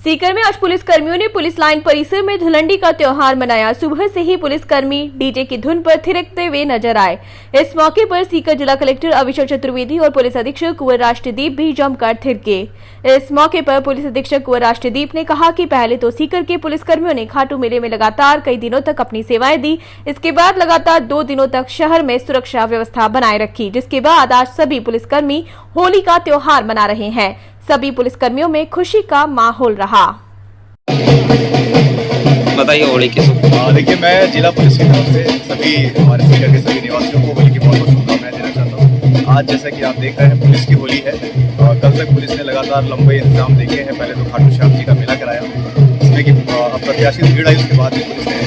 सीकर में आज पुलिस कर्मियों ने पुलिस लाइन परिसर में धुलंडी का त्योहार मनाया। सुबह से ही पुलिसकर्मी डीजे की धुन पर थिरकते हुए नजर आए। इस मौके पर सीकर जिला कलेक्टर अविचल चतुर्वेदी और पुलिस अधीक्षक कुंवर राष्ट्रदीप भी जमकर थिरके। इस मौके पर पुलिस अधीक्षक कुंवर राष्ट्रदीप ने कहा कि पहले तो सीकर के पुलिसकर्मियों ने खाटू मेले में लगातार कई दिनों तक अपनी सेवाएं दी। इसके बाद लगातार 2 दिनों तक शहर में सुरक्षा व्यवस्था बनाए रखी, जिसके बाद आज सभी पुलिसकर्मी होली का त्योहार मना रहे हैं। सभी पुलिसकर्मियों में खुशी का माहौल रहा। बताइए होली की देखिए, मैं जिला पुलिस की तरफ से सभी हमारे सीकर के सभी निवासियों को होली की बहुत बहुत शुभकामनाएं देना चाहता हूँ। आज जैसा कि आप देख रहे हैं, पुलिस की होली है। कल तक पुलिस ने लगातार लंबे इंतजाम देखे हैं। पहले तो खाटू श्याम जी का मेला कराया, जिसमें कि अप्रत्याशित भीड़ आई। उसके बाद भी पुलिस ने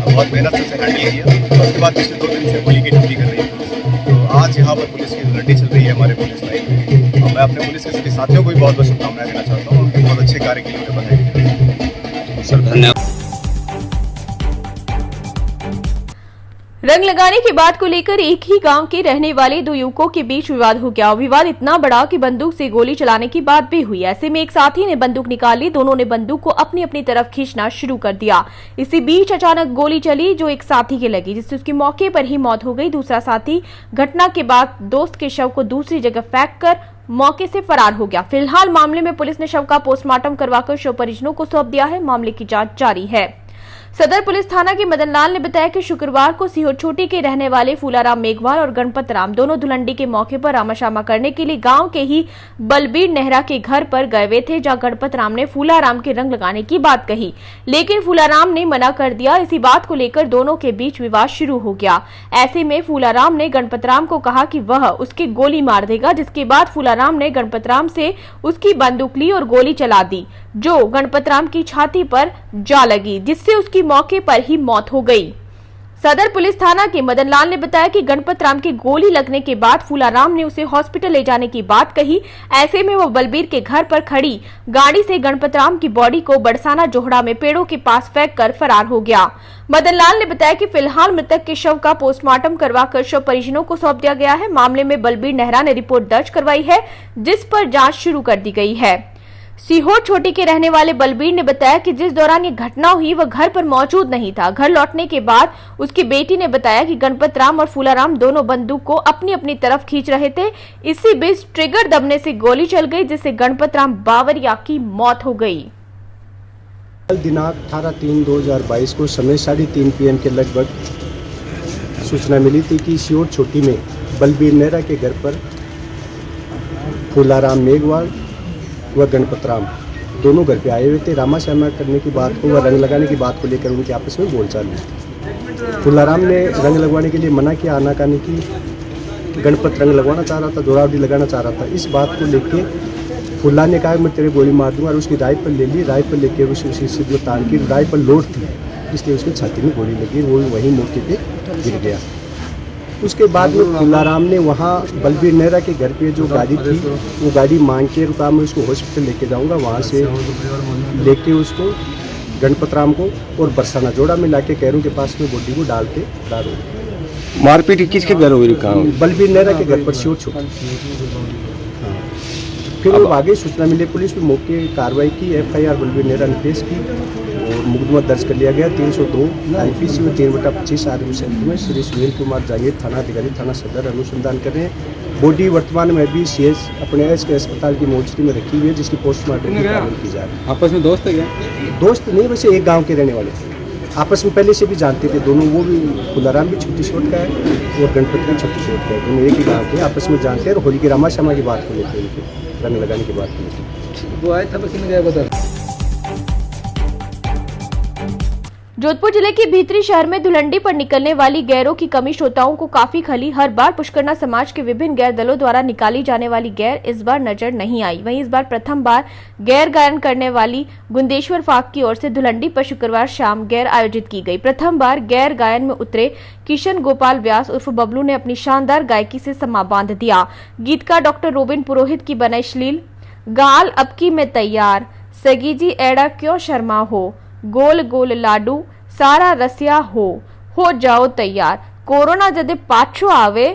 बहुत मेहनत से हैंडल किया। उसके बाद पिछले 2 दिन से होली की ड्यूटी कर रही है पुलिस। तो आज यहाँ पर पुलिस की लड़ाई चल रही है हमारे पुलिस लाइन में। मैं अपने पुलिस के सभी साथियों को भी बहुत बहुत शुभकामनाएं देना चाहता हूँ। उनके बहुत अच्छे कार्य के लिए बधाई। सर धन्यवाद। रंग लगाने की बात को लेकर एक ही गांव के रहने वाले 2 युवकों के बीच विवाद हो गया। विवाद इतना बड़ा कि बंदूक से गोली चलाने की बात भी हुई। ऐसे में एक साथी ने बंदूक निकाली, दोनों ने बंदूक को अपनी अपनी तरफ खींचना शुरू कर दिया। इसी बीच अचानक गोली चली जो एक साथी के लगी, जिससे उसकी मौके पर ही मौत हो गई। दूसरा साथी घटना के बाद दोस्त के शव को दूसरी जगह फेंक कर मौके से फरार हो गया। फिलहाल मामले में पुलिस ने शव का पोस्टमार्टम करवाकर शव परिजनों को सौंप दिया है। मामले की जांच जारी है। सदर पुलिस थाना के मदनलाल ने बताया कि शुक्रवार को सीहोर छोटी के रहने वाले फूलाराम मेघवाल और गणपत राम दोनों धुलंडी के मौके पर रामाशामा करने के लिए गांव के ही बलबीर नेहरा के घर पर गए हुए थे, जहां गणपत राम ने फूलाराम के रंग लगाने की बात कही, लेकिन फूलाराम ने मना कर दिया। इसी बात को लेकर दोनों के बीच विवाद शुरू हो गया। ऐसे में फूलाराम ने गणपत राम को कहा कि वह उसकी गोली मार देगा, जिसके बाद फूलाराम ने गणपत राम से उसकी बंदूक ली और गोली चला दी, जो गणपत राम की छाती पर जा लगी, जिससे उसकी मौके पर ही मौत हो गई। सदर पुलिस थाना के मदनलाल ने बताया कि गणपत राम की गोली लगने के बाद फूलाराम ने उसे हॉस्पिटल ले जाने की बात कही। ऐसे में वो बलबीर के घर पर खड़ी गाड़ी से गणपत राम की बॉडी को बरसाना जोहड़ा में पेड़ों के पास फेंक कर फरार हो गया। मदनलाल ने बताया कि फिलहाल मृतक के शव का पोस्टमार्टम करवाकर शव परिजनों को सौंप दिया गया है। मामले में बलबीर नेहरा ने रिपोर्ट दर्ज करवाई है, जिस पर जांच शुरू कर दी गई है। सीहोर छोटी के रहने वाले बलबीर ने बताया कि जिस दौरान ये घटना हुई वह घर पर मौजूद नहीं था। घर लौटने के बाद उसकी बेटी ने बताया कि गणपत राम और फूलाराम दोनों बंदूक को अपनी अपनी तरफ खींच रहे थे। इसी बीच ट्रिगर दबने से गोली चल गई, जिससे गणपत राम बावरिया की मौत हो गई। कल दिनांक 18/3/2022 को समय 3:30 PM के लगभग सूचना मिली थी कि सीहोर छोटी में बलबीर नेहरा के घर पर फूलाराम मेघवाल व गणपत राम दोनों घर पे आए हुए थे। रामा श्यामा करने की बात को व रंग लगाने की बात को लेकर उनके आपस में बोलचाल हुई। फूलाराम ने रंग लगवाने के लिए मना किया, आनाकानी की। गणपत रंग लगवाना चाह रहा था, जोरावरी लगाना चाह रहा था। इस बात को लेके फुल्ला ने कहा मैं तेरे गोली मार दूंगा और उसकी राइफल ले ली। राइफल लेके उसी सिर में तान की राइफल लोड थी, इसलिए उसकी छाती में गोली लगी, वो वहीं मौके पे गिर गया। उसके बाद में फूलाराम ने वहाँ बलबीर नेहरा के घर पे जो गाड़ी थी वो गाड़ी मांग के रुका, मैं उसको हॉस्पिटल लेके जाऊँगा। वहाँ से लेके उसको गणपत राम को और बरसाना जोड़ा में लाके कैरों के पास में बॉडी को डाल के फरार हो गए। मारपीट किसके घर हुई? बलबीर नेहरा के घर पर सीहोर छोटी। फिर वो आगे सूचना मिली, पुलिस ने मौके कार्रवाई की, FIR बलबीर नेहरा ने पेश की और मुकदमा दर्ज कर लिया गया 302 IPC में 3/25 आरोपी में श्री सुनील कुमार जागीर थाना अधिकारी थाना सदर अनुसंधान कर रहे हैं। बॉडी वर्तमान में अभी CS अपने SK अस्पताल की मोर्चरी में रखी हुई है, जिसकी पोस्टमार्टम की कार्रवाई की जा रही है। आपस में दोस्त है क्या? दोस्त नहीं, वैसे एक गाँव के रहने वाले थे, आपस में पहले से भी जानते थे दोनों। वो भी फुलाराम भी छोटी छोट का है और गणपत भी छोटी छोट का है, दोनों एक ही गाँव के आपस में जानते हैं। और होली की रामा श्यामा की बात को लेकर, उनके रंग लगाने की बात को लेकर वो आए तब गया बता। जोधपुर जिले के भीतरी शहर में धुलंडी पर निकलने वाली गैरों की कमी श्रोताओं को काफी खली। हर बार पुष्करना समाज के विभिन्न गैर दलों द्वारा निकाली जाने वाली गैर इस बार नजर नहीं आई। वहीं इस बार प्रथम बार गैर गायन करने वाली गुंदेश्वर फाक की ओर से धुलंडी पर शुक्रवार शाम गैर आयोजित की गई। प्रथम बार गैर गायन में उतरे किशन गोपाल व्यास उर्फ बबलू ने अपनी शानदार गायकी से समा बांध दिया। गीतकार डॉक्टर रोबिन पुरोहित की बनाई श्लील गाल अबकी में तैयार, सगीजी एड़ा क्यों शर्मा हो, गोल गोल लाडू सारा रसिया हो जाओ तैयार, कोरोना जदे पाछो आवे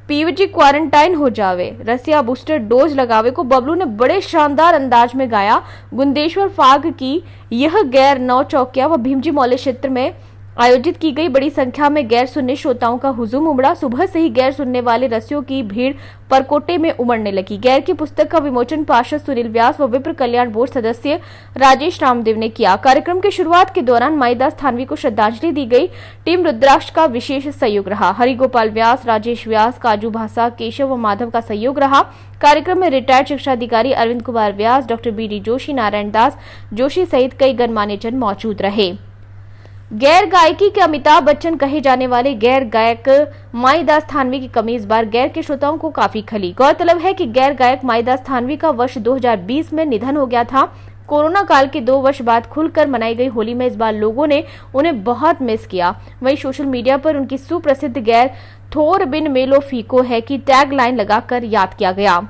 पीवीजी क्वारंटाइन हो जावे, रसिया बूस्टर डोज लगावे को बबलू ने बड़े शानदार अंदाज में गाया। गुंदेश्वर फाग की यह गैर नौ चौकिया व भीमजी मौले क्षेत्र में आयोजित की गई बड़ी संख्या में गैर सुनने श्रोताओं का हुजूम उमड़ा। सुबह से ही गैर सुनने वाले रसियों की भीड़ परकोटे में उमड़ने लगी। गैर की पुस्तक का विमोचन पार्षद सुनील व्यास व विप्र कल्याण बोर्ड सदस्य राजेश रामदेव ने किया। कार्यक्रम की शुरुआत के दौरान माईदास थानवी को श्रद्धांजलि दी गई। टीम रुद्राक्ष का विशेष सहयोग रहा। हरिगोपाल व्यास, राजेश व्यास, काजू भाषा, केशव व माधव का सहयोग रहा। कार्यक्रम में रिटायर्ड शिक्षा अधिकारी अरविंद कुमार व्यास, डॉक्टर बी.डी. जोशी, नारायण दास जोशी सहित कई गणमान्य जन मौजूद रहे। गैर गायकी के अमिताभ बच्चन कहे जाने वाले गैर गायक माईदास थानवी की कमी इस बार गैर के श्रोताओं को काफी खली। गौरतलब है कि गैर गायक माईदास थानवी का वर्ष 2020 में निधन हो गया था। कोरोना काल के 2 वर्ष बाद खुलकर मनाई गई होली में इस बार लोगों ने उन्हें बहुत मिस किया। वहीं सोशल मीडिया पर उनकी सुप्रसिद्ध गैर थोर बिन मेलो फीको है की टैग लाइन लगाकर याद किया गया।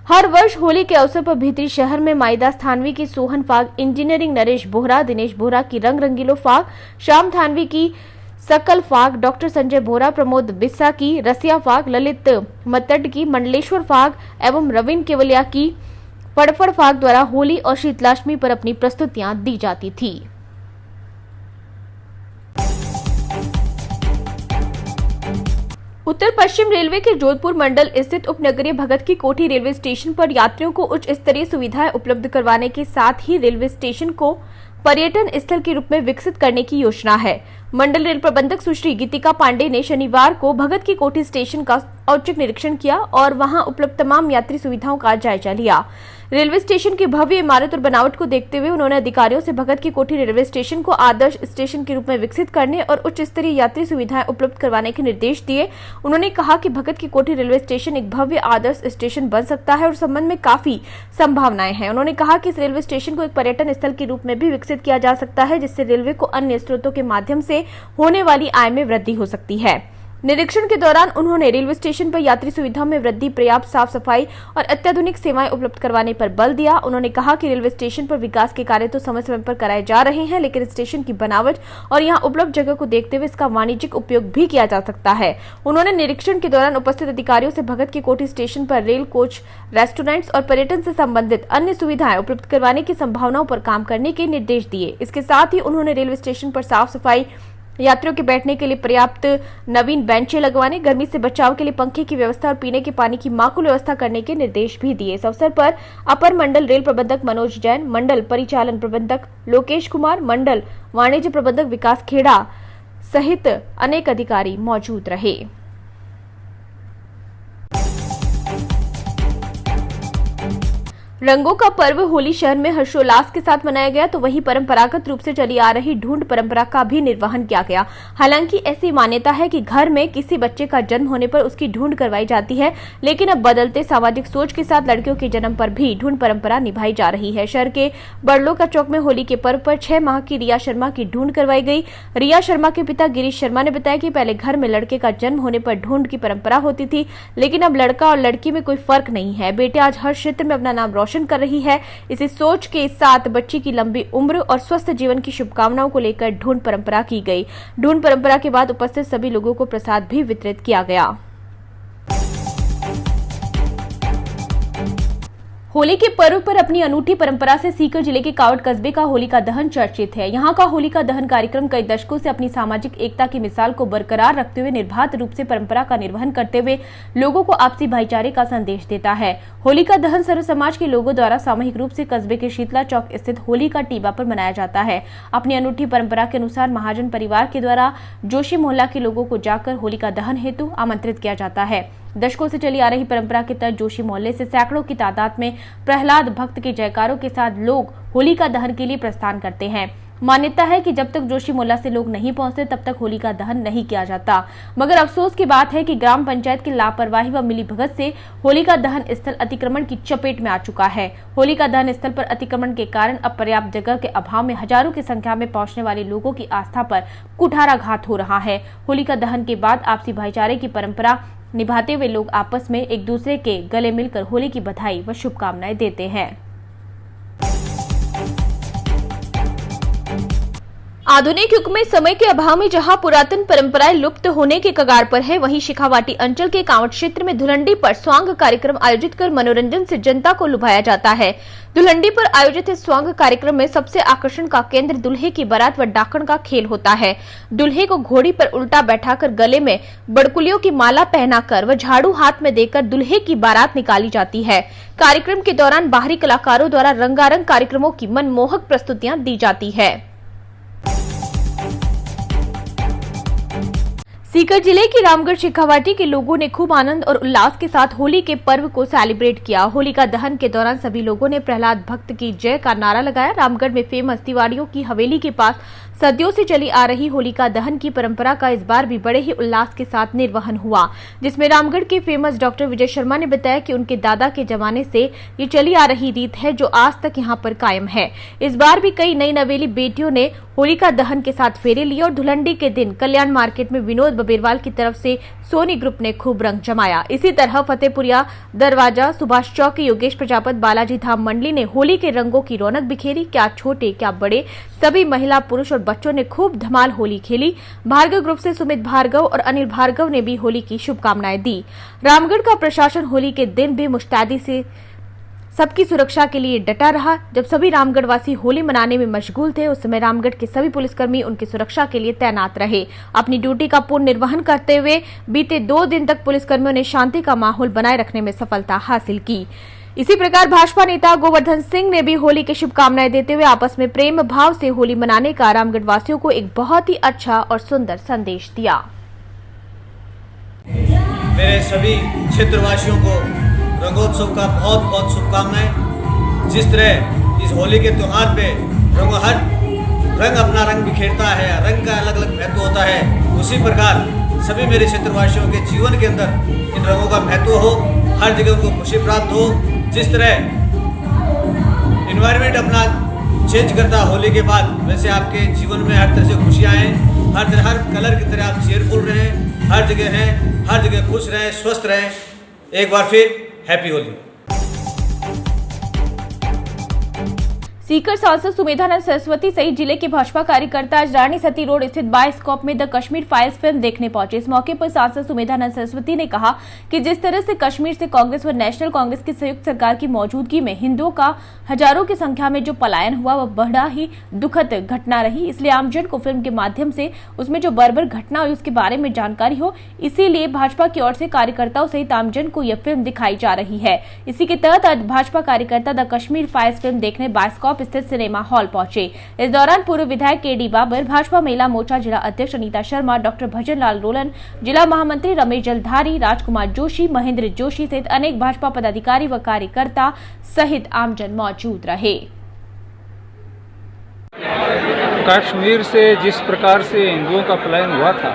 हर वर्ष होली के अवसर पर भीतरी शहर में माईदास थानवी की सोहन फाग, इंजीनियरिंग नरेश बोहरा, दिनेश बोहरा की रंग रंगीलो फाग, श्याम थानवी की सकल फाग, डॉक्टर संजय बोहरा, प्रमोद बिस्सा की रसिया फाग, ललित मतड की मंडलेश्वर फाग एवं रविंद्र केवलिया की फड़फड़ फाग द्वारा होली और शीतलाष्टमी पर अपनी प्रस्तुतियां दी जाती थी। उत्तर पश्चिम रेलवे के जोधपुर मंडल स्थित उपनगरीय भगत की कोठी रेलवे स्टेशन पर यात्रियों को उच्च स्तरीय सुविधाएं उपलब्ध करवाने के साथ ही रेलवे स्टेशन को पर्यटन स्थल के रूप में विकसित करने की योजना है। मंडल रेल प्रबंधक सुश्री गीतिका पांडे ने शनिवार को भगत की कोठी स्टेशन का औचक निरीक्षण किया और वहां उपलब्ध तमाम यात्री सुविधाओं का जायजा लिया। रेलवे स्टेशन की भव्य इमारत और बनावट को देखते हुए उन्होंने अधिकारियों से भगत की कोठी रेलवे स्टेशन को आदर्श स्टेशन के रूप में विकसित करने और उच्च स्तरीय यात्री सुविधाएं उपलब्ध करवाने के निर्देश दिए। उन्होंने कहा कि भगत की कोठी रेलवे स्टेशन एक भव्य आदर्श स्टेशन बन सकता है और संबंध में काफी संभावनाएं हैं। उन्होंने कहा कि इस रेलवे स्टेशन को एक पर्यटन स्थल के रूप में भी विकसित किया जा सकता है, जिससे रेलवे को अन्य स्रोतों के माध्यम से होने वाली आय में वृद्धि हो सकती है। निरीक्षण के दौरान उन्होंने रेलवे स्टेशन पर यात्री सुविधाओं में वृद्धि, पर्याप्त साफ सफाई और अत्याधुनिक सेवाएं उपलब्ध करवाने पर बल दिया। उन्होंने कहा कि रेलवे स्टेशन पर विकास के कार्य तो समय समय पर कराए जा रहे हैं, लेकिन स्टेशन की बनावट और यहां उपलब्ध जगह को देखते हुए इसका वाणिज्यिक उपयोग भी किया जा सकता है। उन्होंने निरीक्षण के दौरान उपस्थित अधिकारियों से भगत की कोठी स्टेशन पर रेल कोच, रेस्टोरेंट्स और पर्यटन से संबंधित अन्य सुविधाएं उपलब्ध करवाने की संभावनाओं पर काम करने के निर्देश दिए। इसके साथ ही उन्होंने रेलवे स्टेशन पर साफ सफाई, यात्रियों के बैठने के लिए पर्याप्त नवीन बेंचें लगवाने, गर्मी से बचाव के लिए पंखे की व्यवस्था और पीने के पानी की माकूल व्यवस्था करने के निर्देश भी दिए। इस अवसर पर अपर मंडल रेल प्रबंधक मनोज जैन, मंडल परिचालन प्रबंधक लोकेश कुमार, मंडल वाणिज्य प्रबंधक विकास खेड़ा सहित अनेक अधिकारी मौजूद रहे। रंगों का पर्व होली शहर में हर्षोल्लास के साथ मनाया गया, तो वहीं परंपरागत रूप से चली आ रही ढूंढ परंपरा का भी निर्वहन किया गया। हालांकि ऐसी मान्यता है कि घर में किसी बच्चे का जन्म होने पर उसकी ढूंढ करवाई जाती है, लेकिन अब बदलते सामाजिक सोच के साथ लड़कियों के जन्म पर भी ढूंढ परंपरा निभाई जा रही है। शहर के बड़लों का चौक में होली के पर्व पर 6 माह की रिया शर्मा की ढूंढ करवाई गई। रिया शर्मा के पिता गिरीश शर्मा ने बताया कि पहले घर में लड़के का जन्म होने पर ढूंढ की परंपरा होती थी, लेकिन अब लड़का और लड़की में कोई फर्क नहीं है। बेटे आज हर क्षेत्र में अपना नाम रोशन कर रही है। इसी सोच के साथ बच्ची की लंबी उम्र और स्वस्थ जीवन की शुभकामनाओं को लेकर ढूंढ परंपरा की गई। ढूंढ परंपरा के बाद उपस्थित सभी लोगों को प्रसाद भी वितरित किया गया। होली के पर्व पर अपनी अनूठी परंपरा से सीकर जिले के कावड़ कस्बे का होलिका दहन चर्चित है। यहाँ का होलिका दहन कार्यक्रम कई दशकों से अपनी सामाजिक एकता की मिसाल को बरकरार रखते हुए निर्बाध रूप से परंपरा का निर्वहन करते हुए लोगों को आपसी भाईचारे का संदेश देता है। होलिका दहन सर्व समाज के लोगों द्वारा सामूहिक रूप से कस्बे के शीतला चौक स्थित होलिका टीबा पर मनाया जाता है। अपनी अनूठी परंपरा के अनुसार महाजन परिवार के द्वारा जोशी मोहल्ला के लोगों को जाकर होलिका दहन हेतु आमंत्रित किया जाता है। दशकों से चली आ रही परंपरा के तहत जोशी मोहल्ले से सैकड़ों की तादाद में प्रहलाद भक्त के जयकारों के साथ लोग होलिका दहन के लिए प्रस्थान करते हैं। मान्यता है कि जब तक जोशी मोहल्ला से लोग नहीं पहुंचते तब तक होलिका दहन नहीं किया जाता, मगर अफसोस की बात है कि ग्राम पंचायत की लापरवाही व मिलीभगत से होलिका दहन स्थल अतिक्रमण की चपेट में आ चुका है। होलिका दहन स्थल पर अतिक्रमण के कारण अब पर्याप्त जगह के अभाव में हजारों की संख्या में पहुंचने वाले लोगों की आस्था पर कुठाराघात हो रहा है। होलिका दहन के बाद आपसी भाईचारे की परंपरा निभाते हुए लोग आपस में एक दूसरे के गले मिलकर होली की बधाई व शुभकामनाएं देते हैं। आधुनिक युग में समय के अभाव में जहां पुरातन परंपराएं लुप्त होने के कगार पर है, वहीं शेखावाटी अंचल के कांवड़ क्षेत्र में धुलंडी पर स्वांग कार्यक्रम आयोजित कर मनोरंजन से जनता को लुभाया जाता है। धुलंडी पर आयोजित इस स्वांग कार्यक्रम में सबसे आकर्षण का केंद्र दुल्हे की बारात व डाकण का खेल होता है। दुल्हे को घोड़ी पर उल्टा बैठाकर गले में बड़कुलियों की माला पहनाकर व झाड़ू हाथ में देकर दुल्हे की बारात निकाली जाती है। कार्यक्रम के दौरान बाहरी कलाकारों द्वारा रंगारंग कार्यक्रमों की मनमोहक प्रस्तुतियां दी जाती है। सीकर जिले की रामगढ़ शेखावाटी के लोगों ने खूब आनंद और उल्लास के साथ होली के पर्व को सेलिब्रेट किया। होलिका दहन के दौरान सभी लोगों ने प्रहलाद भक्त की जय का नारा लगाया। रामगढ़ में फेमस तिवाड़ियों की हवेली के पास सदियों से चली आ रही होलिका दहन की परंपरा का इस बार भी बड़े ही उल्लास के साथ निर्वहन हुआ, जिसमें रामगढ़ के फेमस डॉक्टर विजय शर्मा ने बताया कि उनके दादा के जमाने से ये चली आ रही रीत है जो आज तक यहाँ पर कायम है। इस बार भी कई नई नवेली बेटियों ने होलिका दहन के साथ फेरे लिए और धुलंडी के दिन कल्याण मार्केट में विनोद बबेरवाल की तरफ से सोनी ग्रुप ने खूब रंग जमाया। इसी तरह फतेहपुरिया दरवाजा सुभाष चौक के योगेश प्रजापत बालाजी धाम मंडली ने होली के रंगों की रौनक बिखेरी। क्या छोटे क्या बड़े सभी महिला पुरुष और बच्चों ने खूब धमाल होली खेली। भार्गव ग्रुप से सुमित भार्गव और अनिल भार्गव ने भी होली की शुभकामनाएं दी। रामगढ़ का प्रशासन होली के दिन भी मुस्तैदी से सबकी सुरक्षा के लिए डटा रहा। जब सभी रामगढ़ वासी होली मनाने में मशगूल थे, उस समय रामगढ़ के सभी पुलिसकर्मी उनकी सुरक्षा के लिए तैनात रहे। अपनी ड्यूटी का पूर्ण निर्वहन करते हुए बीते 2 दिन तक पुलिसकर्मियों ने शांति का माहौल बनाए रखने में सफलता हासिल की। इसी प्रकार भाजपा नेता गोवर्धन सिंह ने भी होली की शुभकामनाएं देते हुए आपस में प्रेम भाव से होली मनाने का रामगढ़ वासियों को एक बहुत ही अच्छा और सुंदर संदेश दिया। मेरे सभी क्षेत्रवासियों को रंगोत्सव का बहुत बहुत शुभकामनाएं। जिस तरह इस होली के त्यौहार पे हर रंग अपना रंग बिखेरता है, रंग का अलग अलग महत्व होता है, उसी प्रकार सभी मेरे क्षेत्रवासियों के जीवन के अंदर इन रंगों का महत्व हो, हर जगह उनको खुशी प्राप्त हो। जिस तरह इन्वायरमेंट अपना चेंज करता होली के बाद, वैसे आपके जीवन में हर तरह से खुशियाँ आएँ, हर कलर की तरह आप चेयरफुल रहें, हर जगह खुश रहें, स्वस्थ रहें। एक बार फिर हैप्पी होली। सीकर सांसद सुमेधानंद सरस्वती सहित जिले के भाजपा कार्यकर्ता आज रानी सती रोड स्थित बायोस्कोप में द कश्मीर फाइल्स फिल्म देखने पहुंचे। इस मौके पर सांसद सुमेधानंद सरस्वती ने कहा कि जिस तरह से कश्मीर से कांग्रेस व नेशनल कांग्रेस की संयुक्त सरकार की मौजूदगी में हिंदुओं का हजारों की संख्या में जो पलायन हुआ वह बड़ा ही दुखद घटना रही। इसलिए आमजन को फिल्म के माध्यम से उसमें जो बर्बर घटना हुई उसके बारे में जानकारी हो, इसीलिए भाजपा की ओर से कार्यकर्ताओं सहित आमजन को यह फिल्म दिखाई जा रही है। इसी के तहत आज भाजपा कार्यकर्ता द कश्मीर फाइल्स फिल्म देखने बायोस्कोप स्थित सिनेमा हॉल पहुंचे। इस दौरान पूर्व विधायक केडी बाबर, भाजपा महिला मोर्चा जिला अध्यक्ष अनीता शर्मा, डॉक्टर भजन लाल रोलन, जिला महामंत्री रमेश जलधारी, राजकुमार जोशी, महेंद्र जोशी सहित अनेक भाजपा पदाधिकारी व कार्यकर्ता सहित आमजन मौजूद रहे। कश्मीर से जिस प्रकार से हिंदुओं का पलायन हुआ था,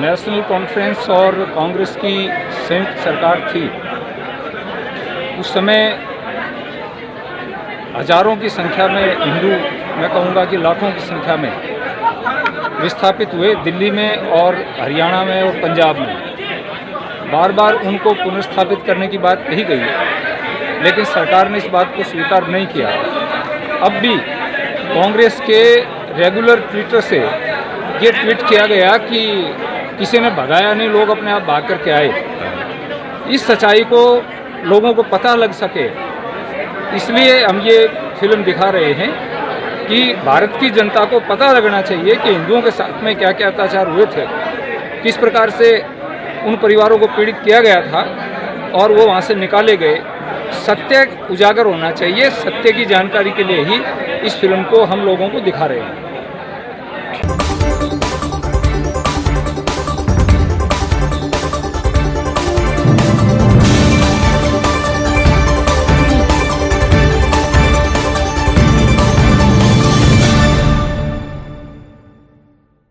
नेशनल कॉन्फ्रेंस और कांग्रेस की संयुक्त सरकार थी, उस समय हजारों की संख्या में हिंदू, मैं कहूँगा कि लाखों की संख्या में विस्थापित हुए दिल्ली में और हरियाणा में और पंजाब में। बार बार उनको पुनर्स्थापित करने की बात कही गई, लेकिन सरकार ने इस बात को स्वीकार नहीं किया। अब भी कांग्रेस के रेगुलर ट्विटर से ये ट्वीट किया गया कि किसी ने भगाया नहीं, लोग अपने आप भाग करके आए। इस सच्चाई को लोगों को पता लग सके, इसलिए हम ये फिल्म दिखा रहे हैं कि भारत की जनता को पता लगना चाहिए कि हिंदुओं के साथ में क्या क्या अत्याचार हुए थे, किस प्रकार से उन परिवारों को पीड़ित किया गया था और वो वहाँ से निकाले गए। सत्य उजागर होना चाहिए। सत्य की जानकारी के लिए ही इस फिल्म को हम लोगों को दिखा रहे हैं।